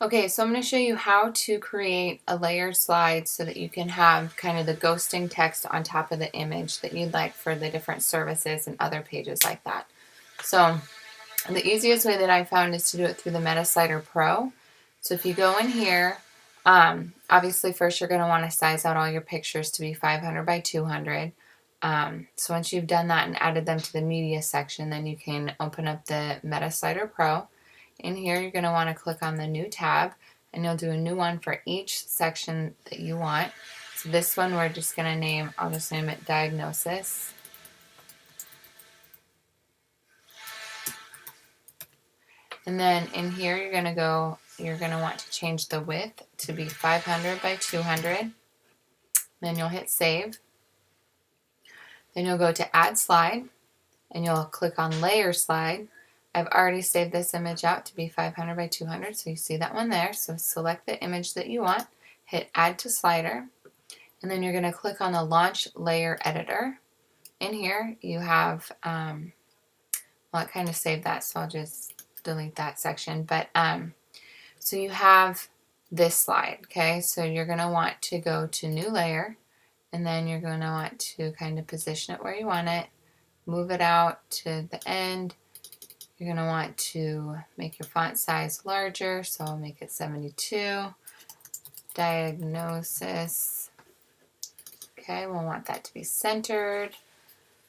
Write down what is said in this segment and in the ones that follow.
Okay, so I'm going to show you how to create a layered slide so that you can have kind of the ghosting text on top of the image that you'd like for the different services and other pages like that. So the easiest way that I found is to do it through the MetaSlider Pro. So if you go in here, obviously first you're going to want to size out all your pictures to be 500 by 200. So once you've done that and added them to the media section, then you can open up the MetaSlider Pro. In here, you're going to want to click on the new tab, and you'll do a new one for each section that you want. So this one we're just going to name, I'll just name it Diagnosis. And then in here, you're going to want to change the width to be 500 by 200. Then you'll hit Save. Then you'll go to Add Slide, and you'll click on Layer Slide. I've already saved this image out to be 500 by 200, so you see that one there. So select the image that you want, hit Add to Slider, and then you're going to click on the Launch Layer Editor. In here, you have, well, it kind of saved that, so I'll just delete that section. But so you have this slide, okay? So you're going to want to go to New Layer, and then you're going to want to kind of position it where you want it, move it out to the end. You're going to want to make your font size larger, so I'll make it 72. Diagnosis. Okay, we'll want that to be centered.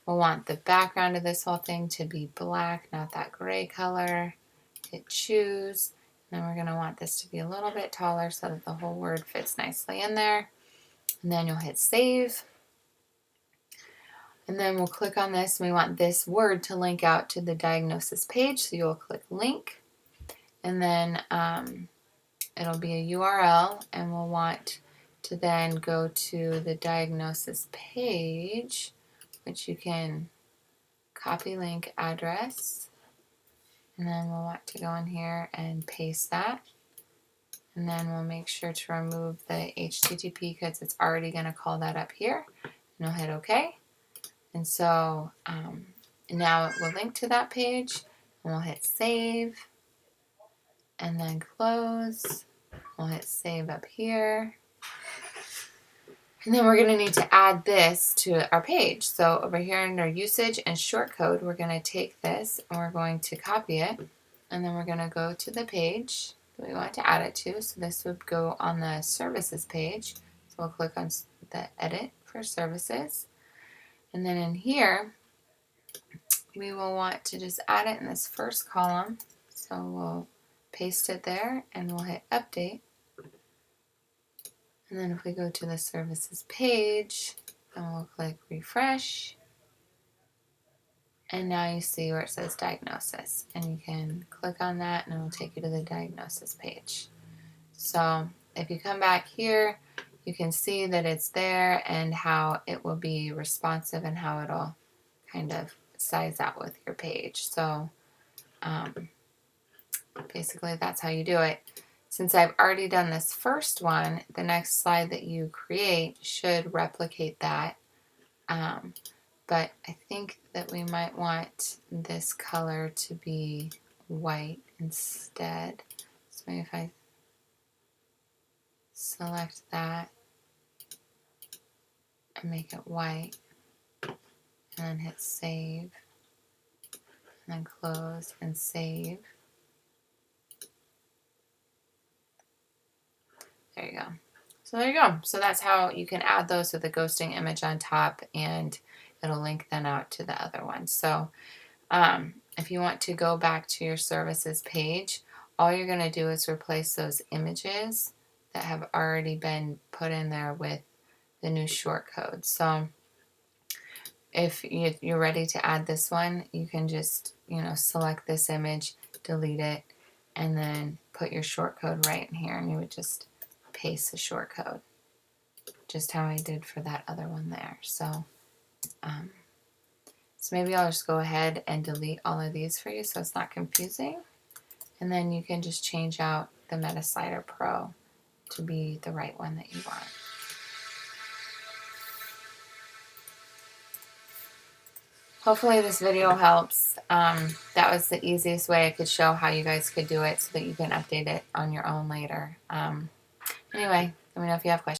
We'll want the background of this whole thing to be black, not that gray color. Hit Choose. And then we're going to want this to be a little bit taller so that the whole word fits nicely in there. And then you'll hit Save. And then we'll click on this, and we want this word to link out to the diagnosis page. So you'll click Link, and then it'll be a URL, and we'll want to then go to the diagnosis page, which you can copy link address. And then we'll want to go in here and paste that. And then we'll make sure to remove the HTTP because it's already going to call that up here. And we'll hit OK. And so now it will link to that page, and we'll hit Save, and then Close. We'll hit Save up here. And then we're going to need to add this to our page. So over here under Usage and Shortcode, we're going to take this, and we're going to copy it, and then we're going to go to the page that we want to add it to. So this would go on the Services page. So we'll click on the Edit for Services. And then in here, we will want to just add it in this first column. So we'll paste it there, and we'll hit Update. And then if we go to the Services page, then we'll click Refresh. And now you see where it says Diagnosis. And you can click on that, and it will take you to the Diagnosis page. So if you come back here, you can see that it's there and how it will be responsive and how it'll kind of size out with your page. So basically that's how you do it. Since I've already done this first one, the next slide that you create should replicate that. But I think that we might want this color to be white instead. So maybe if I select that and make it white, and then hit Save, and then Close and Save. There you go. So there you go. So that's how you can add those with a ghosting image on top, and it'll link then out to the other one. So if you want to go back to your services page, all you're going to do is replace those images that have already been put in there with the new shortcode. So if you're ready to add this one, you can just, select this image, delete it, and then put your shortcode right in here, and you would just paste the shortcode, just how I did for that other one there. So maybe I'll just go ahead and delete all of these for you so it's not confusing. And then you can just change out the MetaSlider Pro to be the right one that you want. hopefully this video helps. That was the easiest way I could show how you guys could do it so that you can update it on your own later. Anyway, let me know if you have questions.